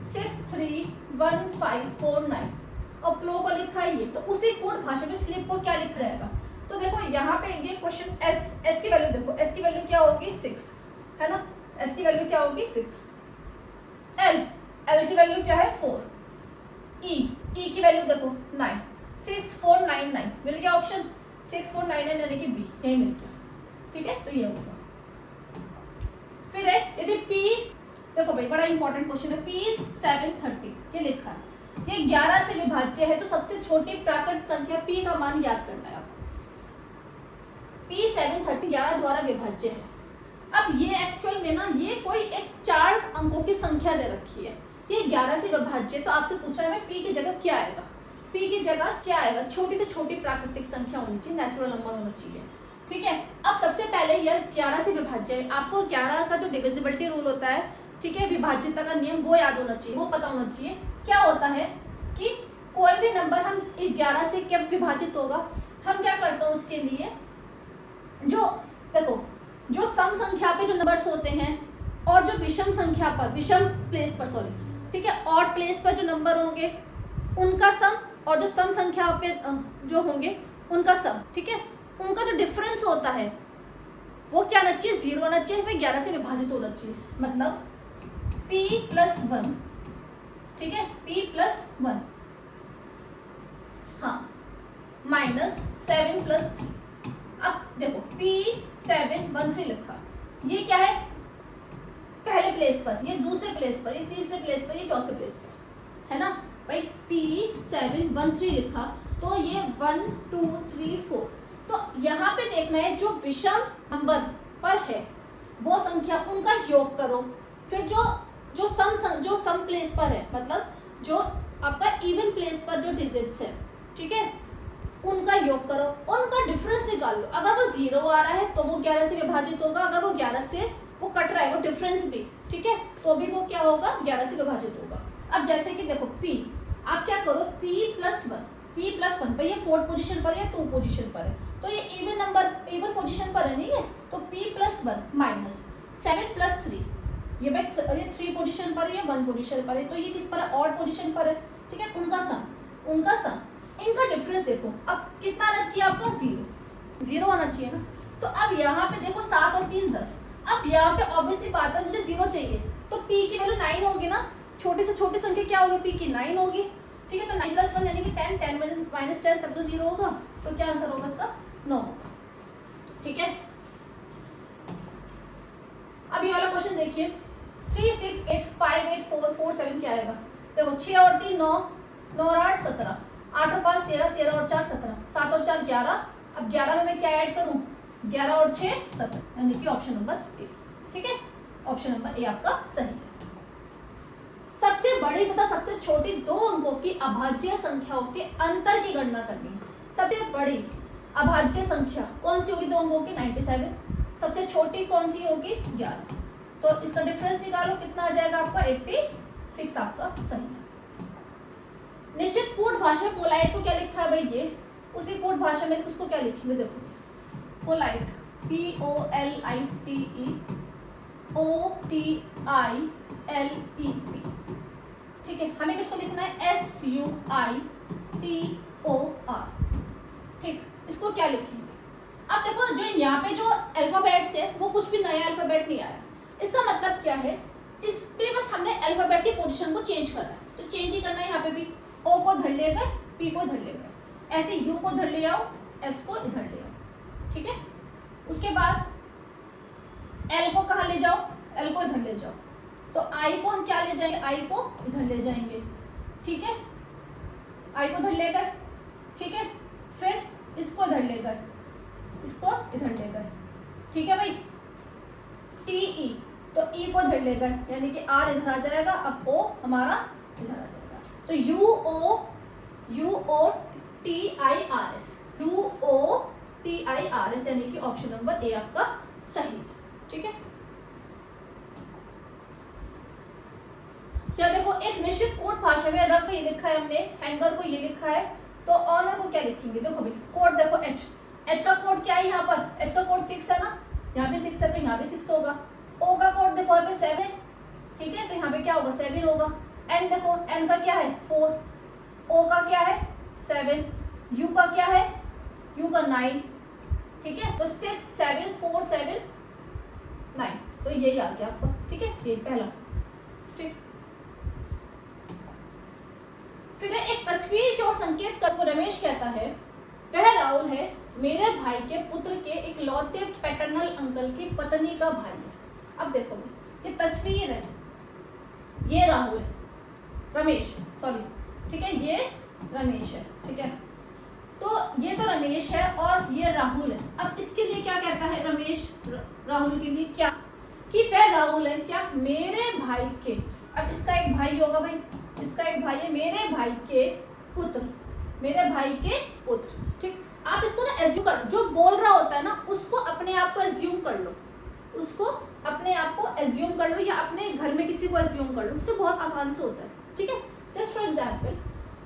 631549 और क्लो को लिखा है ये, तो उसी पूर्ण भाषा में स्लिप को क्या लिखा जाएगा। तो देखो यहाँ पे ये क्वेश्चन एस की वैल्यू देखो, एस की वैल्यू क्या होगी 6, है ना, एस की वैल्यू क्या होगी 6, एल की वैल्यू क्या है 4, ई की वैल्यू देखो 9, 6499 मिल गया ऑप्शन, 6499 यानी कि बी यही मिल गया, ठीक है, तो ये होगा। फिर है यदि पी, देखो भाई बड़ा इंपॉर्टेंट क्वेश्चन है, P730 ये लिखा है, ये 11 से विभाज्य है, तो सबसे छोटी प्राकृत संख्या P का मान याद करना है आपको। P730 11 द्वारा विभाज्य है। अब ये एक्चुअल में ना, ये कोई एक 4 अंकों की संख्या दे रखी है, ये 11 से विभाज्य है, तो आपसे पूछा है P की जगह क्या आएगा, P की जगह क्या आएगा, छोटी से छोटी प्राकृतिक संख्या होनी चाहिए, नेचुरल नंबर होना चाहिए, ठीक है। अब सबसे पहले यह 11 से विभाज्य है, आपको 11 का जो डिविजिबिलिटी रूल होता है, ठीक है, विभाज्यता का नियम वो याद होना चाहिए, वो पता होना चाहिए। क्या होता है कि कोई भी नंबर हम 11 से कब विभाजित होगा, हम क्या करते हैं उसके लिए, जो देखो जो सम संख्या पे जो नंबर्स होते हैं और जो विषम संख्या पर, विषम प्लेस पर सॉरी, ठीक है, ऑड प्लेस पर जो नंबर होंगे उनका सम, और जो सम संख्या पे जो होंगे उनका सम, ठीक है, उनका जो डिफरेंस होता है वो क्या आना चाहिए, 0 आना चाहिए, फिर 11 से विभाजित होना चाहिए, मतलब P+1, ठीक है, P+1 हाँ -7+3। अब देखो P713 लिखा, ये क्या है पहले प्लेस पर, ये दूसरे प्लेस पर, ये तीसरे प्लेस पर, ये चौथे प्लेस पर, है ना भाई। P713 लिखा, तो ये 1 2 3 4, तो यहाँ पे देखना है जो विषम नंबर पर है वो संख्या उनका योग करो, फिर जो सम प्लेस पर है, मतलब जो आपका इवन प्लेस पर जो डिजिट्स है, ठीक है, उनका योग करो, उनका डिफरेंस निकाल लो। अगर वो 0 आ रहा है तो वो 11 से विभाजित होगा, अगर वो 11 से वो कट रहा है वो डिफरेंस भी, ठीक है, तो भी वो क्या होगा 11 से विभाजित होगा। अब जैसे कि देखो P, आप क्या करो P+1 भाई, ये 4th पोजीशन पर या 2 पोजीशन पर है, तो ये इवन नंबर, इवन पोजीशन पर है, नहीं है, तो P+1 -7+3, ये 3 पोजीशन पर है, ये 1 पोजीशन पर है, तो ये किस पर है, ऑड पोजीशन पर है, ठीक है। उनका सम, इनका डिफरेंस देखो, अब कितना आना चाहिए आपका 0 आना चाहिए ना। तो अब यहाँ पे देखो 7 और 3 10, अब यहाँ पे ऑब्वियस सी बात है मुझे 0 चाहिए, तो P की वैल्यू 9 होगी ना, छोटी से छोटी संख्या क्या होगी, P की 9 होगी, ठीक है, तो 9+1 यानी कि 10, 10 -10 तब तो 0 होगा, तो क्या आंसर होगा इसका 9, ठीक है। अब ये वाला क्वेश्चन देखिए, 3 6 8 5 8 4 4 7 क्या आएगा, देखो 6 और 3 9, 9 और 8 17, 8 और 5 13, 13 और 4 17, 7 और 4 11, अब 11 में मैं क्या ऐड करूं, 11 और 6 17, यानी कि ऑप्शन नंबर ए, ठीक है, ऑप्शन नंबर ए आपका सही है। सबसे बड़ी तथा सबसे छोटी 2 अंकों की अभाज्य संख्याओं के अंतर की गणना करनी है। सबसे बड़ी अभाज्य संख्या कौन सी होगी 2 अंकों की, 97, सबसे छोटी कौन सी होगी 11, तो इसका डिफरेंस निकालो, कितना आ जाएगा आपका 86, आपका सही है। निश्चित कूट भाषा पोलाइट को क्या लिखा है भाई, ये उसी कूट भाषा में उसको क्या लिखेंगे, देखो पोलाइट POLITE ठीक है, हमें किसको लिखना है SUITOR, ठीक, इसको क्या लिखेंगे। अब देखो जो यहाँ पे जो अल्फाबेट्स है वो कुछ भी नया अल्फाबेट नहीं आया, इसका मतलब क्या है, इस पे बस हमने अल्फाबेट की पोजीशन को चेंज करा है, तो चेंज ही करना है। यहाँ पे भी O को धर ले गए, P को धर ले गए, ऐसे U को धर ले आओ, S को इधर ले आओ, ठीक है। उसके बाद L को कहाँ ले जाओ, L को इधर ले जाओ, तो I को हम क्या ले जाएंगे, I को इधर ले जाएंगे, ठीक है, I को इधर ले गए, ठीक है, फिर इसको इधर ले गए, इसको इधर ले गए, ठीक है भाई। TE तो E को इधर ले गए, यानी कि R इधर आ जाएगा, अब O हमारा इधर आ जाएगा, तो UOTIRS यानी कि ऑप्शन नंबर ए आपका सही है, ठीक है। क्या देखो एक निश्चित कोड भाषा में रफ ये लिखा है हमने, हैंगर को ये लिखा है, तो ऑनर को क्या लिखेंगे, देखो भाई कोड देखो H का कोड क्या है, यहाँ पर H का कोड 6 है ना, यहाँ पे 6 है तो यहाँ पे 6 होगा। O का कोड देखो यहाँ पे 7 है, ठीक है, तो यहाँ पे क्या होगा 7 होगा। N देखो N का क्या है 4, O का क्या है 7, U का क्या है U का 9, ठीक है, तो 6 7 4 7 9, तो यही आ गया आपका, ठीक है, ये पहला, ठीक। फिर एक तस्वीर की ओर संकेत कर रमेश कहता है वह राहुल है, मेरे भाई के पुत्र के इकलौते पैटर्नल अंकल की पत्नी का भाई है। अब देखो ये तस्वीर है, ये राहुल है, रमेश सॉरी, ठीक है, ये रमेश है, ठीक है, तो ये तो रमेश है और ये राहुल है। अब इसके लिए क्या कहता है रमेश, राहुल के लिए क्या, कि वह राहुल है क्या मेरे भाई के, अब इसका एक भाई होगा भाई, इसका एक भाई है, मेरे भाई के पुत्र, मेरे भाई के पुत्र, ठीक। आप इसको ना एज्यूम कर, जो बोल रहा होता है ना उसको अपने आप को एज्यूम कर लो, उसको अपने आप को एज्यूम कर लो, या अपने घर में किसी को एज्यूम कर लो, उससे बहुत आसान से होता है, ठीक है। जस्ट फॉर एग्जाम्पल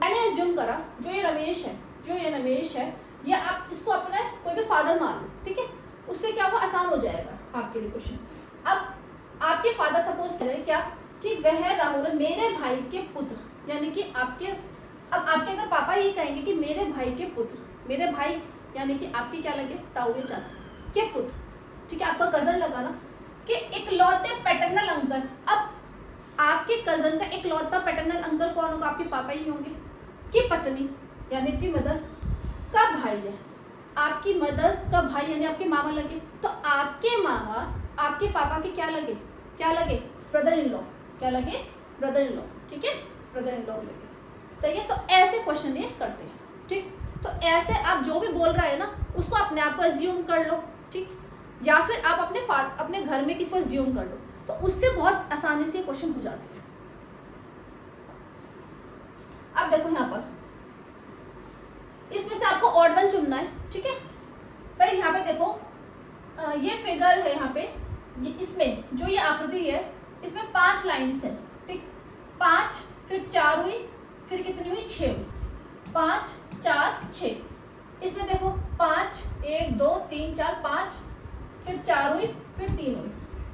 मैंने एज्यूम करा जो ये रमेश है, जो ये रमेश है, या आप इसको अपना कोई भी फादर मान लो, ठीक है, उससे क्या होगा आसान हो जाएगा आपके लिए क्वेश्चन। अब आपके फादर सपोज कह रहे हैं क्या कि वह राहुल मेरे भाई के पुत्र, यानी कि आपके, अब आपके अगर पापा ये कहेंगे कि मेरे भाई के पुत्र, मेरे भाई यानी कि आपकी क्या लगे ताऊ या चाचा के पुत्र, ठीक है, आपका कजन लगा ना, कि इकलौते पैटर्नल अंकल। अब आपके कजन का इकलौता पैटर्नल अंकल कौन होगा, आपके पापा ही होंगे, की पत्नी यानी आपकी मदर का भाई है, आपकी मदर का भाई यानी आपके मामा लगे, तो आपके मामा आपके पापा के क्या लगे, क्या लगे ब्रदर इन लॉ, क्या लगे ब्रदर इन लॉ, ठीक है, ब्रदर इन लॉ लगे, सही है। तो ऐसे क्वेश्चन ये करते हैं, ठीक, तो ऐसे आप जो भी बोल रहा है ना उसको अपने आप को एज्यूम कर लो, ठीक, या फिर आप अपने घर में किसी को एज्यूम कर लो, तो उससे बहुत आसानी से क्वेश्चन हो जाते हैं। अब देखो यहाँ पर इसमें से आपको ऑड वन चुनना है, ठीक है भाई। यहाँ पे देखो ये फिगर है, यहाँ पे इसमें जो ये आकृति है इसमें 5 लाइन्स है, ठीक, 5 फिर 4 हुई, फिर कितनी हुई 6 हुई, 5 4 6, इसमें देखो 5 1 2 3 4 5, फिर 4 हुई, फिर 3 हुई,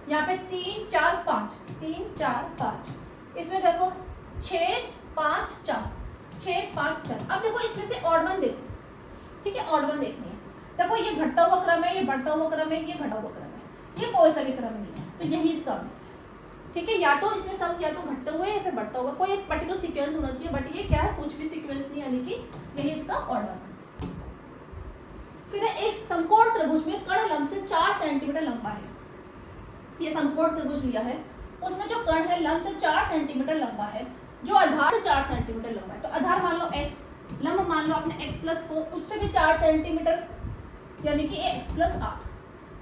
यहाँ पे 3 4 5 3 4 5, इसमें देखो 6 5 4 6 5 4। अब देखो इसमें से ऑड वन देखो, ठीक है, ऑड वन देखनी है, देखो ये घटता हुआ क्रम है, ये बढ़ता हुआ क्रम है, ये घटा हुआ क्रम है, ये कोई सा भी क्रम नहीं है, तो यही इसका आंसर है, ठीक है। या तो इसमें सब या तो घटते हुए या फिर बढ़ता हुआ, कोई एक पर्टिकुलर सीक्वेंस होना चाहिए, बट ये क्या है कुछ भी सीक्वेंस नहीं, यानी कि यही इसका ऑड वन आंसर। फिर एक समकोण त्रिभुज में कर्ण लंब से 4 सेंटीमीटर लंबा है, ये समकोण त्रिभुज लिया है, उसमें जो कर्ण है लंब से 4 सेंटीमीटर लंबा है, जो आधार से 4 सेंटीमीटर लंबा है, तो आधार मान लो x, लंब मान लो आपने x + 4, उससे भी 4 सेंटीमीटर यानी कि x + 8,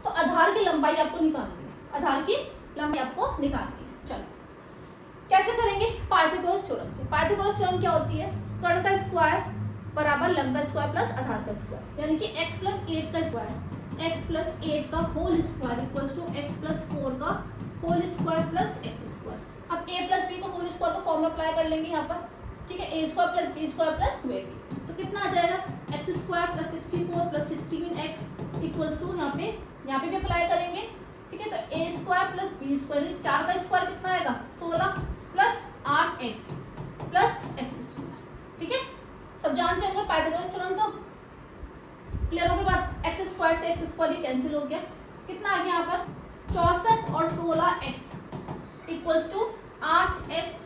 तो आधार की लंबाई आपको निकालनी है, आधार की लंबाई आपको निकालनी है। चलो कैसे करेंगे, पाइथागोरस थ्योरम से। पाइथागोरस थ्योरम क्या होती है, कर्ण का स्क्वायर बराबर लंब का स्क्वायर प्लस आधार का स्क्वायर, यानी कि x + 8 का स्क्वायर, x + 8 का whole square equals to x + 4 का whole square plus x square. अब a + b का होल स्क्वायर का फॉर्मूला अप्लाई कर लेंगे यहाँ पर, ठीक है, A square plus B square plus 2ab। तो कितना आ जाएगा, x square plus 64 plus 16x equals to यहाँ पे भी अप्लाई करेंगे। ठीक है, तो A square plus B square, 4 का स्क्वायर कितना आएगा 16 plus 8x plus x square. ठीक है, सब जानते होंगे पाइथागोरस थ्योरम। तो क्लियर हो गई बात, एक्स स्क्वायर से एक्स स्क्वायर ये कैंसिल हो गया, कितना आ गया यहाँ पर 64 और 16x equals to 8x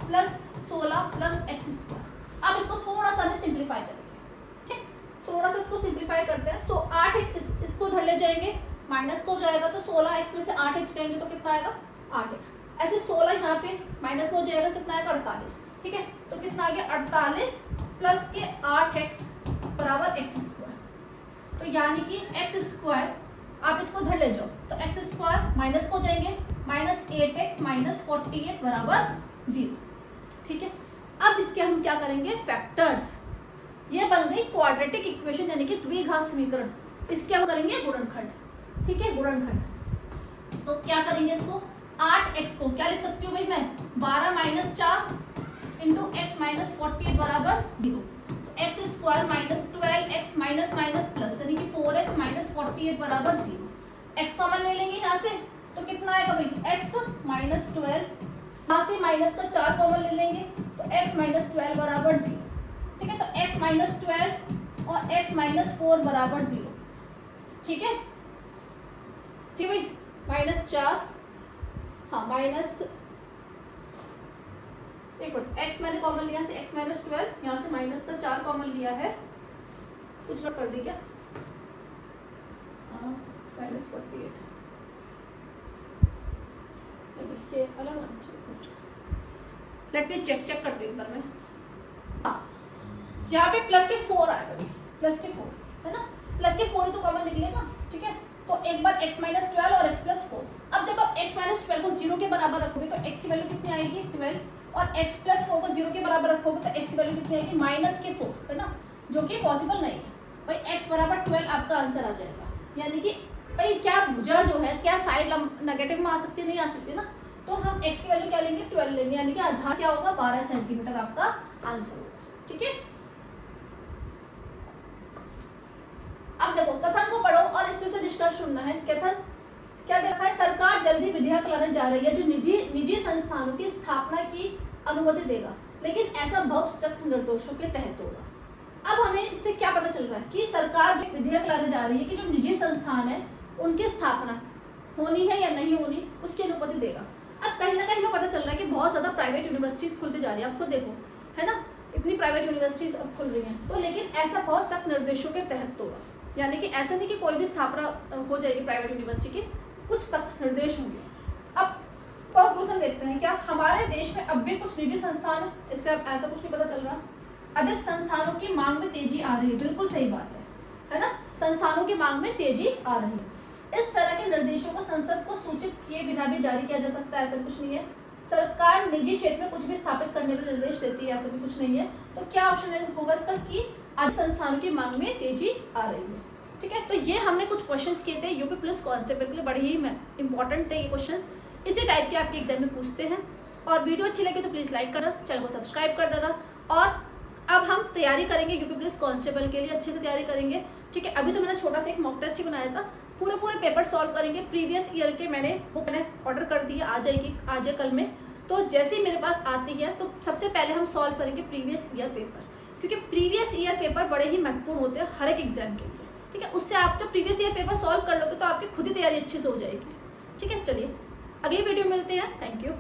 plus 16 plus x square. अब इसको थोड़ा सा हमें सिंप्लीफाई करेंगे। ठीक, थोड़ा सा इसको सिंप्लीफाई करते हैं। सो 8x इसको धर ले जाएंगे, माइनस को जाएगा तो 16x में से 8x कहेंगे तो कितना आएगा 8x। ऐसे 16 यहाँ पे माइनस हो जाएगा, कितना आएगा 48। ठीक है, तो कितना आ गया 48 प्लस के 8x बराबर एक्स स्क्वायर। तो यानी कि एक्स स्क्वायर आप इसको धर ले जाओ तो एक्स स्क्वायर माइनस को जाएंगे, माइनस 8x माइनस 48 बराबर 0। ठीक है, अब इसके हम क्या करेंगे फैक्टर्स। ये बन गई क्वाड्रेटिक इक्वेशन यानी कि द्विघात समीकरण। इसके हम करेंगे गुणनखंड। ठीक है, गुणनखंड। तो क्या करेंगे इसको, 8x को क्या लिख सकती हूँ भाई मैं 12 माइनस 4 इंटू एक्स माइनस 48 बराबर 0। तो x square minus 12x minus minus plus यानी कि 4x माइनस 48 बराबर 0। एक्स कॉमन ले लेंगे यहाँ से तो कितना आएगा भाई x माइनस 12, यहाँ से माइनस का 4 कॉमन ले लेंगे तो x माइनस 12 बराबर 0। ठीक है, तो x माइनस 12 और x माइनस 4 बराबर 0। ठीक है, ठीक भाई, माइनस 4, हाँ माइनस एक मिनट, x मैंने कॉमन लिया से x माइनस 12, यहाँ से माइनस का 4 कॉमन लिया है, कुछ गड़बड़ कर दी क्या, माइनस 48 से अलग। लेट मी चेक करती हूँ एक बार मैं। हाँ, यहाँ पे प्लस के 4 आएगा, प्लस के 4 है ना, प्लस के 4 ही तो कॉमन निकलेगा। ठीक है, तो एक बार x माइनस 12 और x प्लस 4। अब जब आप x माइनस 12 को 0 के बराबर रखोगे तो x की वैल्यू कितनी आएगी 12, और x प्लस 4 को 0 के बराबर रखोगे तो x की वैल्यू कितनी आएगी माइनस के 4, है ना, जो कि पॉसिबल नहीं है भाई। x बराबर 12 आपका आंसर आ जाएगा। यानी कि भाई क्या भुजा जो है क्या साइड नेगेटिव में आ सकती है, नहीं आ सकती ना, तो हम x की वैल्यू क्या लेंगे 12 लेंगे, यानी कि आधार क्या होगा 12 सेंटीमीटर आपका आंसर होगा। ठीक है, अब देखो कथन को पढ़ो और इसमें से निष्कर्ष सुनना है। कथन क्या देखा है, सरकार जल्द ही विधेयक लाने जा रही है जो निजी संस्थानों की स्थापना की अनुमति देगा, लेकिन ऐसा बहुत सख्त निर्देशों के तहत होगा। अब हमें इससे क्या पता चल रहा है कि सरकार जो विधेयक लाने जा रही है कि जो निजी संस्थान है उनकी स्थापना होनी है या नहीं होनी उसकी अनुमति देगा। अब कहीं ना कहीं हमें पता चल रहा है कि बहुत ज़्यादा प्राइवेट यूनिवर्सिटीज़ खुलती जा रही है, आप खुद देखो है ना, इतनी प्राइवेट यूनिवर्सिटीज़ अब खुल रही हैं। तो लेकिन ऐसा बहुत सख्त निर्देशों के तहत होगा, यानी कि ऐसा नहीं कि कोई भी स्थापना हो जाएगी प्राइवेट यूनिवर्सिटी की, कुछ सख्त निर्देश होंगे। अब कंक्लूजन देखते हैं, क्या हमारे देश में अब भी कुछ निजी संस्थान है, इससे अब ऐसा कुछ नहीं पता चल रहा। अधिक संस्थानों की मांग में तेजी आ रही है, बिल्कुल सही बात है ना, संस्थानों की मांग में तेजी आ रही है। इस तरह के निर्देशों को संसद को सूचित किए बिना भी जारी किया जा सकता है, ऐसा कुछ नहीं है। सरकार निजी क्षेत्र में कुछ भी स्थापित करने का निर्देश देती है, ऐसा भी कुछ नहीं है। तो क्या ऑप्शन होगा इसका कि आज संस्थानों की मांग में तेजी आ रही है। ठीक है, तो ये हमने कुछ क्वेश्चंस किए थे यूपी पुलिस कांस्टेबल के लिए, बड़े ही इंपॉर्टेंट थे ये क्वेश्चंस, इसी टाइप के आपके एग्जाम में पूछते हैं। और वीडियो अच्छी लगी तो प्लीज़ लाइक करना, चैनल को सब्सक्राइब कर देना। और अब हम तैयारी करेंगे यूपी पुलिस कांस्टेबल के लिए, अच्छे से तैयारी करेंगे। ठीक है, अभी तो मैंने छोटा सा एक मॉक टेस्ट ही बनाया था, पूरे पेपर सॉल्व करेंगे। प्रीवियस ईयर के मैंने ऑर्डर कर दिया, आ जाएगी आज या कल में। तो जैसे ही मेरे पास आती है तो सबसे पहले हम सॉल्व करेंगे प्रीवियस ईयर पेपर, क्योंकि प्रीवियस ईयर पेपर बड़े ही महत्वपूर्ण होते हैं हर एक एग्जाम के लिए। ठीक है, उससे आप जब प्रीवियस ईयर पेपर सॉल्व कर लोगे तो आपकी खुद ही तैयारी अच्छे से हो जाएगी। ठीक है, चलिए अगली वीडियो मिलते हैं। Thank you.